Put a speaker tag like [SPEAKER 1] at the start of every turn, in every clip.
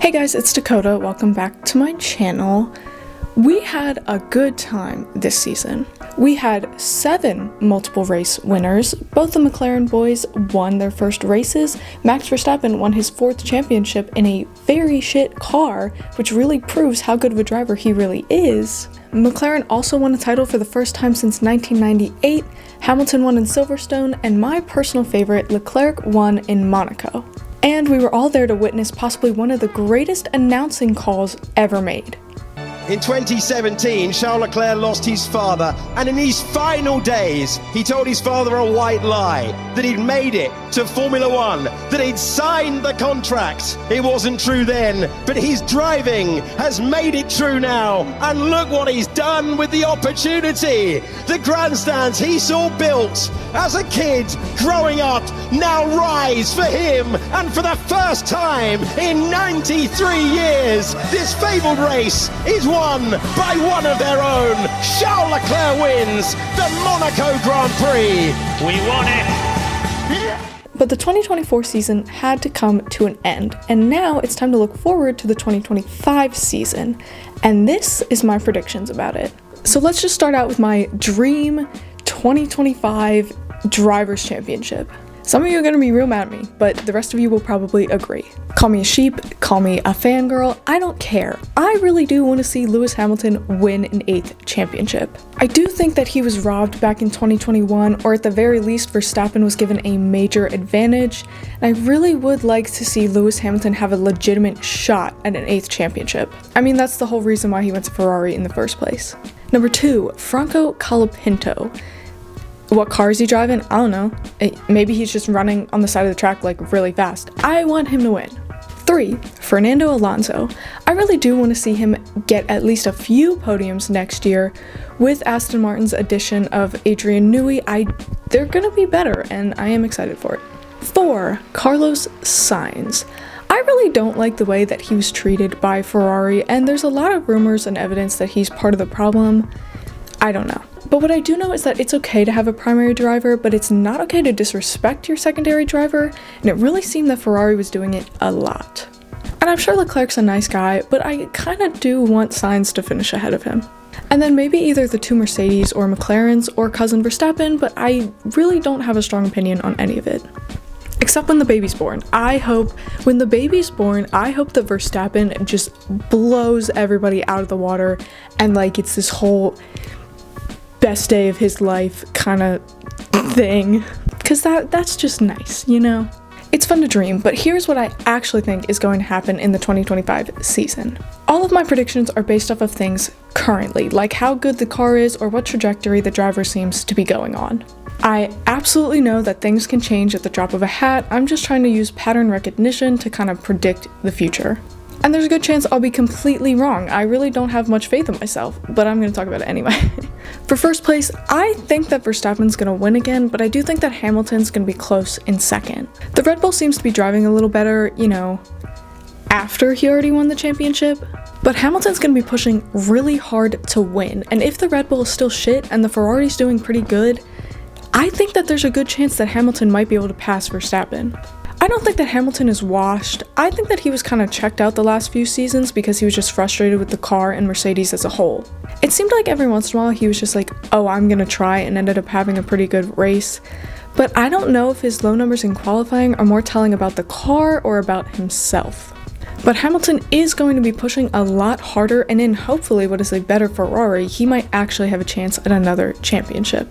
[SPEAKER 1] Hey guys, it's Dakota. Welcome back to my channel. We had a good time this season. We had 7 multiple race winners. Both the McLaren boys won their first races. Max Verstappen won his 4th championship in a very shit car, which really proves how good of a driver he really is. McLaren also won a title for the first time since 1998. Hamilton won in Silverstone, and my personal favorite, Leclerc, won in Monaco. And we were all there to witness possibly one of the greatest announcing calls ever made.
[SPEAKER 2] In 2017, Charles Leclerc lost his father, and in his final days, he told his father a white lie, that he'd made it to Formula One, that he'd signed the contract. It wasn't true then, but his driving has made it true now, and look what he's done with the opportunity. The grandstands he saw built as a kid growing up now rise for him, and for the first time in 93 years, this fabled race is won by one of their own. Charles Leclerc wins the Monaco Grand Prix. We won it.
[SPEAKER 1] But the 2024 season had to come to an end, and now it's time to look forward to the 2025 season, and this is my predictions about it. So let's just start out with my dream 2025 Drivers' Championship. Some of you are going to be real mad at me, but the rest of you will probably agree. Call me a sheep, call me a fangirl, I don't care. I really do want to see Lewis Hamilton win an 8th championship. I do think that he was robbed back in 2021, or at the very least Verstappen was given a major advantage, and I really would like to see Lewis Hamilton have a legitimate shot at an 8th championship. I mean, that's the whole reason why he went to Ferrari in the first place. Number 2, Franco Colapinto. What car is he driving? I don't know. Maybe he's just running on the side of the track like really fast. I want him to win. 3, Fernando Alonso. I really do want to see him get at least a few podiums next year. With Aston Martin's addition of Adrian Newey, they're gonna be better, and I am excited for it. 4, Carlos Sainz. I really don't like the way that he was treated by Ferrari, and there's a lot of rumors and evidence that he's part of the problem. I don't know. But what I do know is that it's okay to have a primary driver, but it's not okay to disrespect your secondary driver, and it really seemed that Ferrari was doing it a lot. And I'm sure Leclerc's a nice guy, but I kind of do want Sainz to finish ahead of him. And then maybe either the 2 Mercedes or McLarens or cousin Verstappen, but I really don't have a strong opinion on any of it. Except when the baby's born. When the baby's born, I hope that Verstappen just blows everybody out of the water, and like it's this whole best day of his life kind of thing, because that's just nice, you know? It's fun to dream, but here's what I actually think is going to happen in the 2025 season. All of my predictions are based off of things currently, like how good the car is or what trajectory the driver seems to be going on. I absolutely know that things can change at the drop of a hat. I'm just trying to use pattern recognition to kind of predict the future. And there's a good chance I'll be completely wrong. I really don't have much faith in myself, but I'm going to talk about it anyway. For first place, I think that Verstappen's going to win again, but I do think that Hamilton's going to be close in second. The Red Bull seems to be driving a little better, you know, after he already won the championship, but Hamilton's going to be pushing really hard to win, and if the Red Bull is still shit and the Ferrari's doing pretty good, I think that there's a good chance that Hamilton might be able to pass Verstappen. I don't think that Hamilton is washed. I think that he was kind of checked out the last few seasons because he was just frustrated with the car and Mercedes as a whole. It seemed like every once in a while he was just like, oh, I'm gonna try, and ended up having a pretty good race. But I don't know if his low numbers in qualifying are more telling about the car or about himself. But Hamilton is going to be pushing a lot harder, and in hopefully what is a better Ferrari, he might actually have a chance at another championship.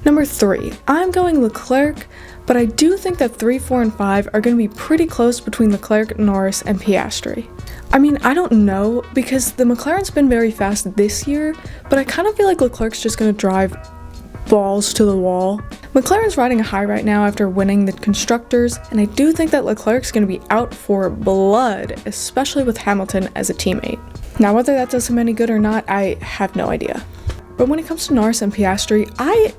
[SPEAKER 1] Number 3, I'm going Leclerc, but I do think that 3, 4, and 5 are going to be pretty close between Leclerc, Norris, and Piastri. I mean, I don't know, because the McLaren's been very fast this year, but I kind of feel like Leclerc's just going to drive balls to the wall. McLaren's riding a high right now after winning the Constructors, and I do think that Leclerc's going to be out for blood, especially with Hamilton as a teammate. Now, whether that does him any good or not, I have no idea. But when it comes to Norris and Piastri, I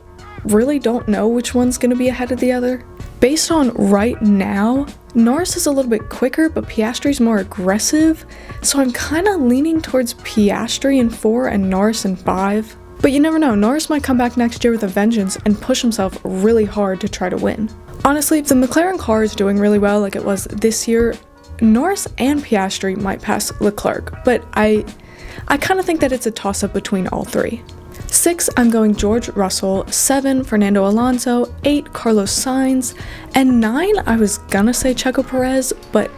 [SPEAKER 1] really don't know which one's going to be ahead of the other. Based on right now, Norris is a little bit quicker, but Piastri's more aggressive, so I'm kind of leaning towards Piastri in 4 and Norris in 5. But you never know, Norris might come back next year with a vengeance and push himself really hard to try to win. Honestly, if the McLaren car is doing really well like it was this year, Norris and Piastri might pass Leclerc, but I kind of think that it's a toss-up between all three. 6, I'm going George Russell. 7, Fernando Alonso. 8, Carlos Sainz. And 9, I was gonna say Checo Perez, but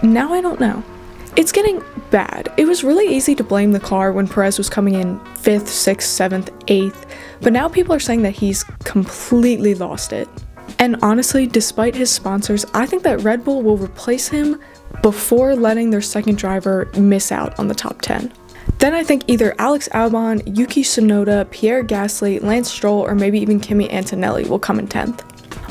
[SPEAKER 1] now I don't know. It's getting bad. It was really easy to blame the car when Perez was coming in 5th, 6th, 7th, 8th, but now people are saying that he's completely lost it. And honestly, despite his sponsors, I think that Red Bull will replace him before letting their second driver miss out on the top 10. Then I think either Alex Albon, Yuki Tsunoda, Pierre Gasly, Lance Stroll, or maybe even Kimi Antonelli will come in 10th.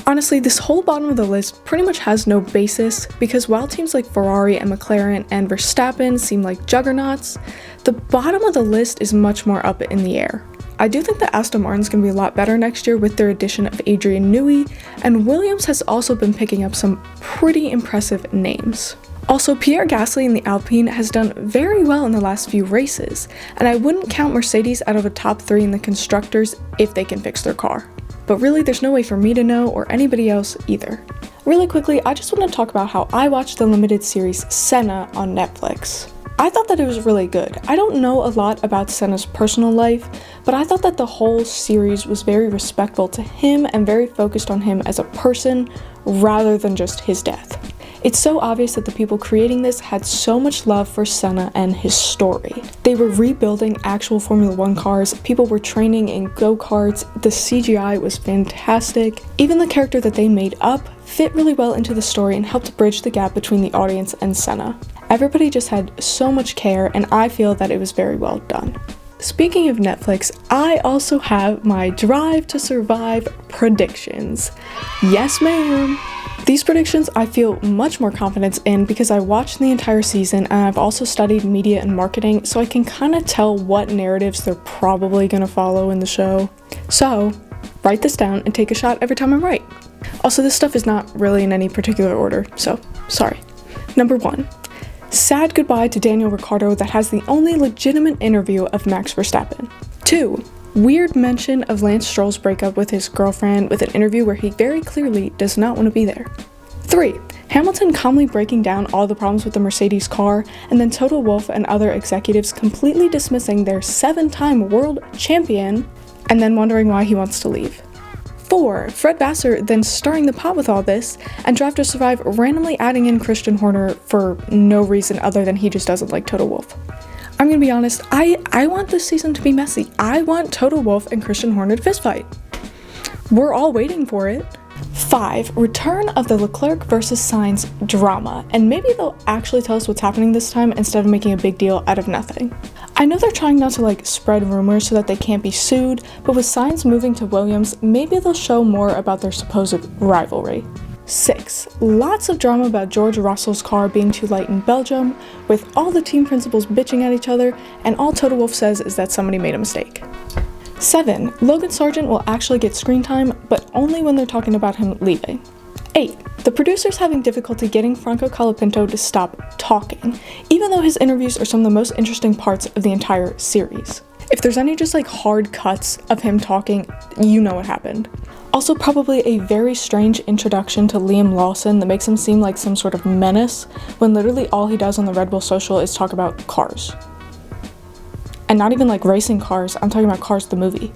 [SPEAKER 1] Honestly, this whole bottom of the list pretty much has no basis, because while teams like Ferrari and McLaren and Verstappen seem like juggernauts, the bottom of the list is much more up in the air. I do think that Aston Martin's going to be a lot better next year with their addition of Adrian Newey, and Williams has also been picking up some pretty impressive names. Also, Pierre Gasly in the Alpine has done very well in the last few races, and I wouldn't count Mercedes out of a top 3 in the constructors if they can fix their car. But really, there's no way for me to know, or anybody else either. Really quickly, I just want to talk about how I watched the limited series Senna on Netflix. I thought that it was really good. I don't know a lot about Senna's personal life, but I thought that the whole series was very respectful to him and very focused on him as a person rather than just his death. It's so obvious that the people creating this had so much love for Senna and his story. They were rebuilding actual Formula 1 cars, people were training in go-karts, the CGI was fantastic. Even the character that they made up fit really well into the story and helped bridge the gap between the audience and Senna. Everybody just had so much care, and I feel that it was very well done. Speaking of Netflix, I also have my Drive to Survive predictions. Yes, ma'am! These predictions I feel much more confidence in because I watched the entire season and I've also studied media and marketing, so I can kind of tell what narratives they're probably going to follow in the show. So, write this down and take a shot every time I'm right. Also, this stuff is not really in any particular order, so sorry. Number 1. Sad goodbye to Daniel Ricciardo that has the only legitimate interview of Max Verstappen. 2. Weird mention of Lance Stroll's breakup with his girlfriend with an interview where he very clearly does not want to be there. 3. Hamilton calmly breaking down all the problems with the Mercedes car, and then Toto Wolff and other executives completely dismissing their 7-time world champion and then wondering why he wants to leave. 4. Fred Vassar then stirring the pot with all this, and Drive to Survive randomly adding in Christian Horner for no reason other than he just doesn't like Toto Wolff. I'm gonna be honest, I want this season to be messy. I want Toto Wolff and Christian Horner to fistfight. We're all waiting for it. 5. Return of the Leclerc versus Sainz drama, and maybe they'll actually tell us what's happening this time instead of making a big deal out of nothing. I know they're trying not to spread rumors so that they can't be sued, but with Sainz moving to Williams, maybe they'll show more about their supposed rivalry. 6. Lots of drama about George Russell's car being too light in Belgium, with all the team principals bitching at each other, and all Toto Wolff says is that somebody made a mistake. 7. Logan Sargent will actually get screen time, but only when they're talking about him leaving. 8. The producers having difficulty getting Franco Colapinto to stop talking, even though his interviews are some of the most interesting parts of the entire series. If there's any just hard cuts of him talking, you know what happened. Also, probably a very strange introduction to Liam Lawson that makes him seem like some sort of menace, when literally all he does on the Red Bull social is talk about cars. And not even racing cars, I'm talking about Cars the movie.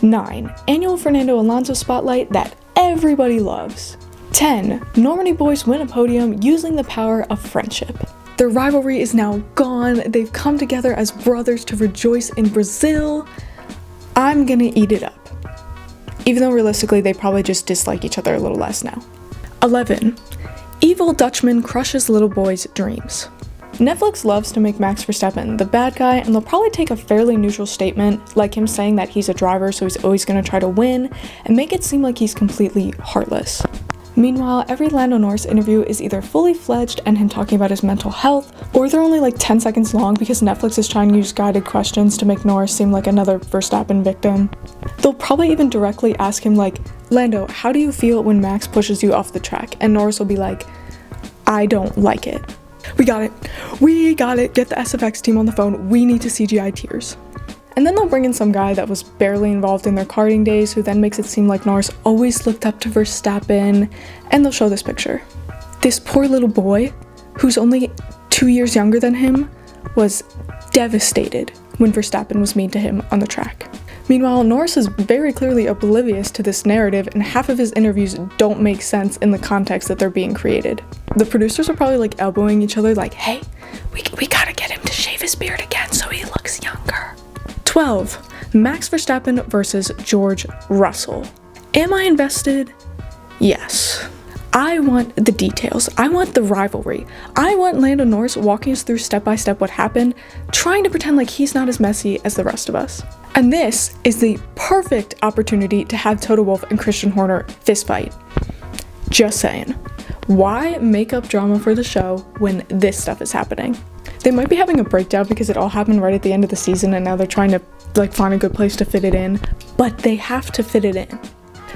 [SPEAKER 1] 9. Annual Fernando Alonso spotlight that everybody loves. 10. Normandy boys win a podium using the power of friendship. Their rivalry is now gone, they've come together as brothers to rejoice in Brazil. I'm gonna eat it up. Even though realistically they probably just dislike each other a little less now. 11. Evil Dutchman crushes little boy's dreams. Netflix loves to make Max Verstappen the bad guy, and they'll probably take a fairly neutral statement, like him saying that he's a driver so he's always going to try to win, and make it seem like he's completely heartless. Meanwhile, every Lando Norris interview is either fully fledged and him talking about his mental health, or they're only 10 seconds long because Netflix is trying to use guided questions to make Norris seem like another Verstappen victim. They'll probably even directly ask him Lando, how do you feel when Max pushes you off the track? And Norris will be like, I don't like it. We got it, get the SFX team on the phone, we need to CGI tears. And then they'll bring in some guy that was barely involved in their karting days who then makes it seem like Norris always looked up to Verstappen, and they'll show this picture. This poor little boy who's only 2 years younger than him, was devastated when Verstappen was mean to him on the track. Meanwhile, Norris is very clearly oblivious to this narrative, and half of his interviews don't make sense in the context that they're being created. The producers are probably like elbowing each other like, hey, we gotta get him to shave his beard again so he looks younger. 12. Max Verstappen versus George Russell. Am I invested? Yes. I want the details. I want the rivalry. I want Lando Norris walking us through step by step what happened, trying to pretend like he's not as messy as the rest of us. And this is the perfect opportunity to have Toto Wolff and Christian Horner fistfight. Just saying. Why make up drama for the show when this stuff is happening? They might be having a breakdown because it all happened right at the end of the season and now they're trying to find a good place to fit it in, but they have to fit it in.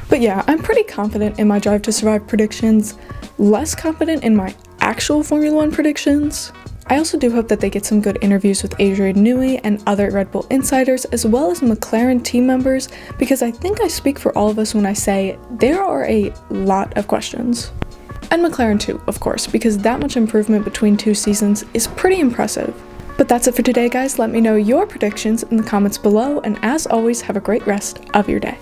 [SPEAKER 1] But yeah, I'm pretty confident in my Drive to Survive predictions, less confident in my actual Formula 1 predictions. I also do hope that they get some good interviews with Adrian Newey and other Red Bull insiders, as well as McLaren team members, because I think I speak for all of us when I say there are a lot of questions. And McLaren too, of course, because that much improvement between 2 seasons is pretty impressive. But that's it for today, guys. Let me know your predictions in the comments below, and as always, have a great rest of your day.